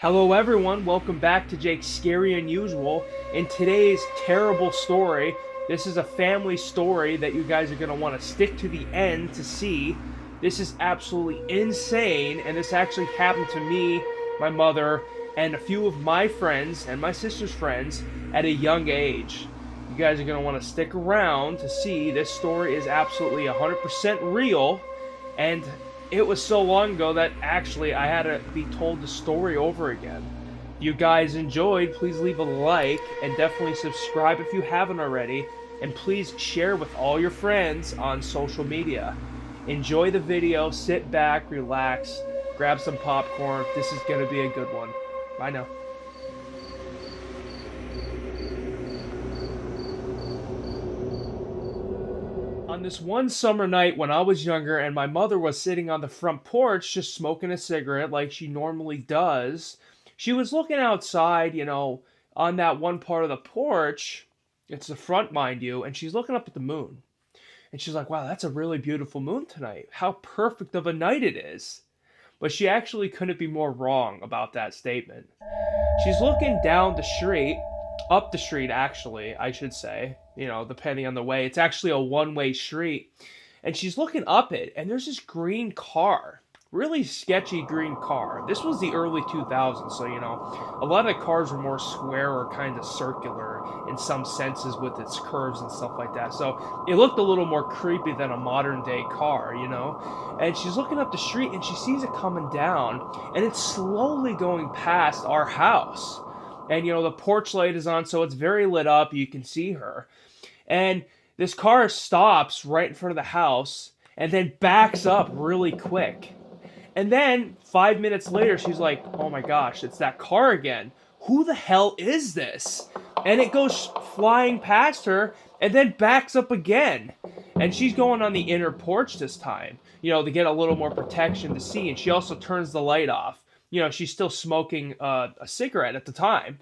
Hello everyone, welcome back to Jake's Scary Unusual. In today's terrible story, this is a family story that you guys are going to want to stick to the end to see. This is absolutely insane, and this actually happened to me, my mother, and a few of my friends and my sister's friends at a young age. You guys are going to want to stick around to see. This story is absolutely 100% real, and it was so long ago that actually I had to be told the story over again. If you guys enjoyed, please leave a like and definitely subscribe if you haven't already. And please share with all your friends on social media. Enjoy the video, sit back, relax, grab some popcorn. This is going to be a good one. Bye now. On this one summer night when I was younger and my mother was sitting on the front porch just smoking a cigarette like she normally does, she was looking outside, on that one part of the porch. It's the front, mind you, and she's looking up at the moon. And she's like, wow, that's a really beautiful moon tonight. How perfect of a night it is. But she actually couldn't be more wrong about that statement. She's looking down the street, up the street actually, I should say, depending on the way. It's actually a one-way street. And she's looking up it, and there's this green car. Really sketchy green car. This was the early 2000s, so, a lot of cars were more square or kind of circular in some senses with its curves and stuff like that. So it looked a little more creepy than a modern-day car, And she's looking up the street, and she sees it coming down, and it's slowly going past our house. And, the porch light is on, so it's very lit up. You can see her. And this car stops right in front of the house and then backs up really quick. And then 5 minutes later, she's like, oh my gosh, it's that car again. Who the hell is this? And it goes flying past her and then backs up again. And she's going on the inner porch this time, to get a little more protection to see. And she also turns the light off. She's still smoking a cigarette at the time.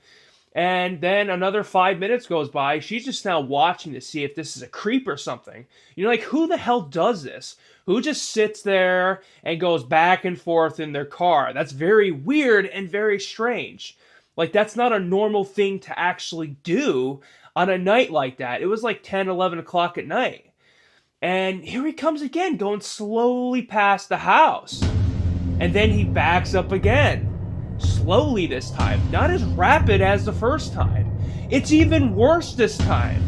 And then another 5 minutes goes by. She's just now watching to see if this is a creep or something. Who the hell does this? Who just sits there and goes back and forth in their car? That's very weird and very strange. That's not a normal thing to actually do on a night like that. It was like 10, 11 o'clock at night. And here he comes again, going slowly past the house. And then he backs up again. Slowly this time, not as rapid as the first time. It's even worse this time.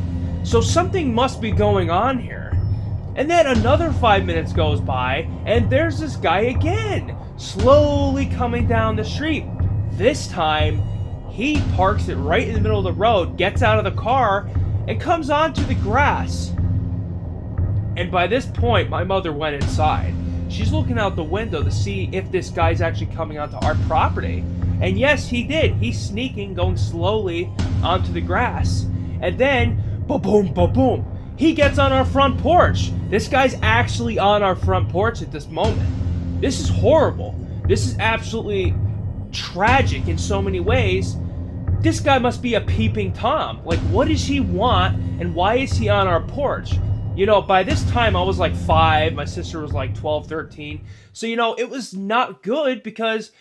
So something must be going on here. And then another 5 minutes goes by, and there's this guy again, slowly coming down the street. This time, he parks it right in the middle of the road, gets out of the car, and comes onto the grass. And by this point, my mother went inside. She's looking out the window to see if this guy's actually coming onto our property. And yes, he did. He's sneaking, going slowly onto the grass. And then, ba-boom, ba-boom, he gets on our front porch. This guy's actually on our front porch at this moment. This is horrible. This is absolutely tragic in so many ways. This guy must be a peeping Tom. What does he want, and why is he on our porch? By this time I was like 5, my sister was like 12, 13. So, it was not good because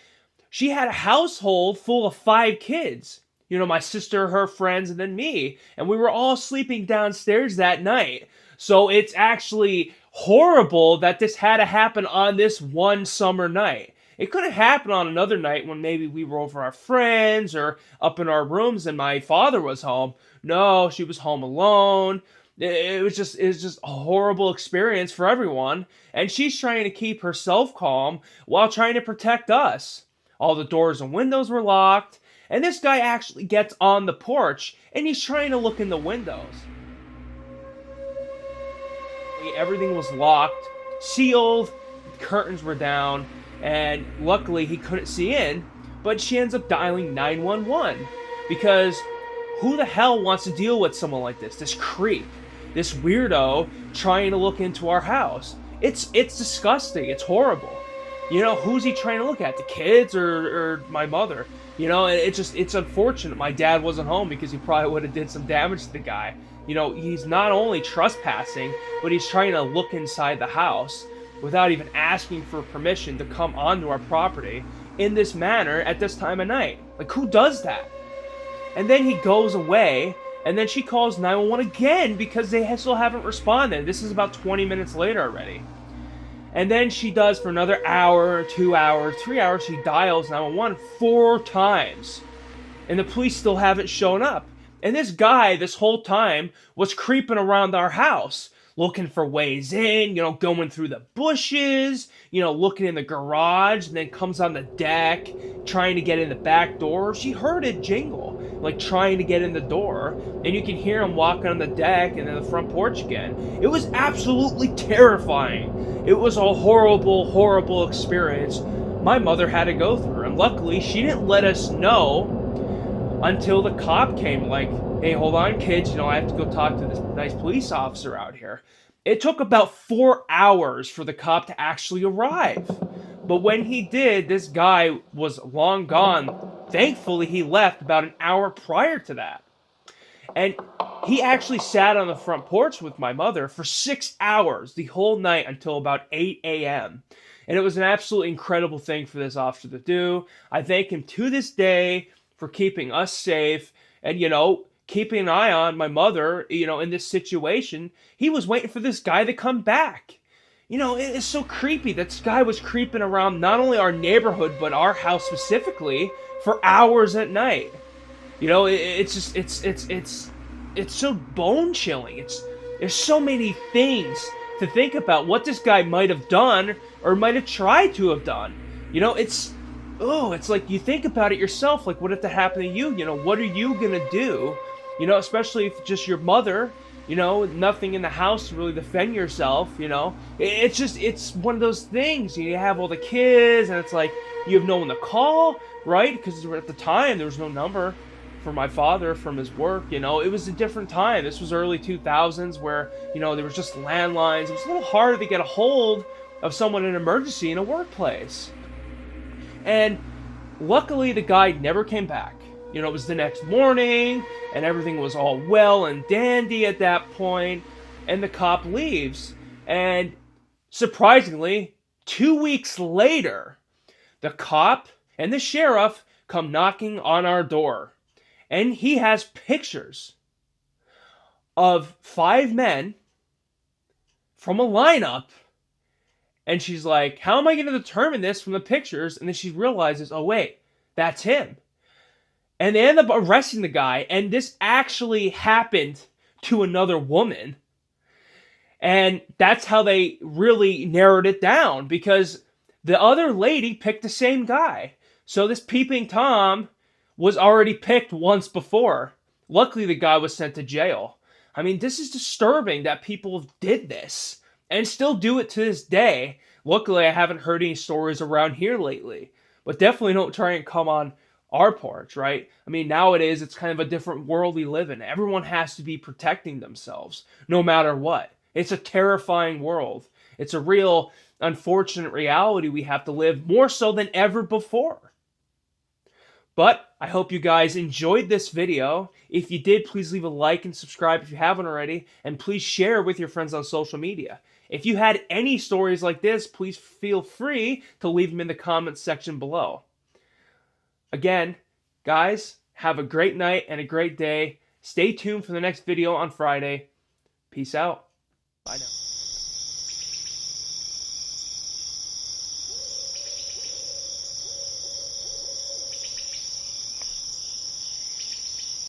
she had a household full of 5 kids. My sister, her friends, and then me. And we were all sleeping downstairs that night. So it's actually horrible that this had to happen on this one summer night. It could have happened on another night when maybe we were over our friends or up in our rooms and my father was home. No, she was home alone. It was just a horrible experience for everyone. And she's trying to keep herself calm while trying to protect us. All the doors and windows were locked. And this guy actually gets on the porch and he's trying to look in the windows. Everything was locked, sealed, curtains were down, and luckily he couldn't see in. But she ends up dialing 911 because who the hell wants to deal with someone like this? This creep. This weirdo trying to look into our house. It's disgusting. It's horrible. Who's he trying to look at? The kids or my mother? It's unfortunate. My dad wasn't home because he probably would have did some damage to the guy. He's not only trespassing, but he's trying to look inside the house without even asking for permission to come onto our property. in this manner at this time of night? Like, who does that? And then he goes away, and then she calls 911 again because they still haven't responded. This is about 20 minutes later already. And then she does for another hour, 2 hours, 3 hours. She dials 911 4 times. And the police still haven't shown up. And this guy, this whole time, was creeping around our house, looking for ways in, going through the bushes, looking in the garage, and then comes on the deck, trying to get in the back door. She heard it jingle, like trying to get in the door, and you can hear him walking on the deck and then the front porch again. It was absolutely terrifying. It was a horrible, horrible experience my mother had to go through, and luckily she didn't let us know until the cop came, like, hey, hold on, kids, I have to go talk to this nice police officer out here. It took about 4 hours for the cop to actually arrive. But when he did, this guy was long gone. Thankfully, he left about an hour prior to that. And he actually sat on the front porch with my mother for 6 hours, the whole night until about 8 a.m. And it was an absolutely incredible thing for this officer to do. I thank him to this day for keeping us safe and, keeping an eye on my mother, in this situation. He was waiting for this guy to come back. It's so creepy. That this guy was creeping around not only our neighborhood, but our house specifically for hours at night. It's so bone chilling. There's so many things to think about what this guy might have done or might have tried to have done. It's like you think about it yourself, like what if that happened to you? What are you gonna do? Especially if just your mother, nothing in the house to really defend yourself, It's one of those things. You have all the kids, and it's like you have no one to call, right? Because at the time there was no number for my father from his work. It was a different time. This was early 2000s where, there was just landlines. It was a little harder to get a hold of someone in an emergency in a workplace. And luckily, the guy never came back. It was the next morning, and everything was all well and dandy at that point, and the cop leaves. And surprisingly, 2 weeks later, the cop and the sheriff come knocking on our door. And he has pictures of 5 men from a lineup. And she's like, how am I going to determine this from the pictures? And then she realizes, oh, wait, that's him. And they end up arresting the guy. And this actually happened to another woman. And that's how they really narrowed it down. Because the other lady picked the same guy. So this Peeping Tom was already picked once before. Luckily, the guy was sent to jail. I mean, this is disturbing that people did this. And still do it to this day. Luckily, I haven't heard any stories around here lately. But definitely don't try and come on our porch, right? I mean, nowadays, it's kind of a different world we live in. Everyone has to be protecting themselves, no matter what. It's a terrifying world. It's a real, unfortunate reality we have to live more so than ever before. But I hope you guys enjoyed this video. If you did, please leave a like and subscribe if you haven't already. And please share with your friends on social media. If you had any stories like this, please feel free to leave them in the comments section below. Again, guys, have a great night and a great day. Stay tuned for the next video on Friday. Peace out. Bye now.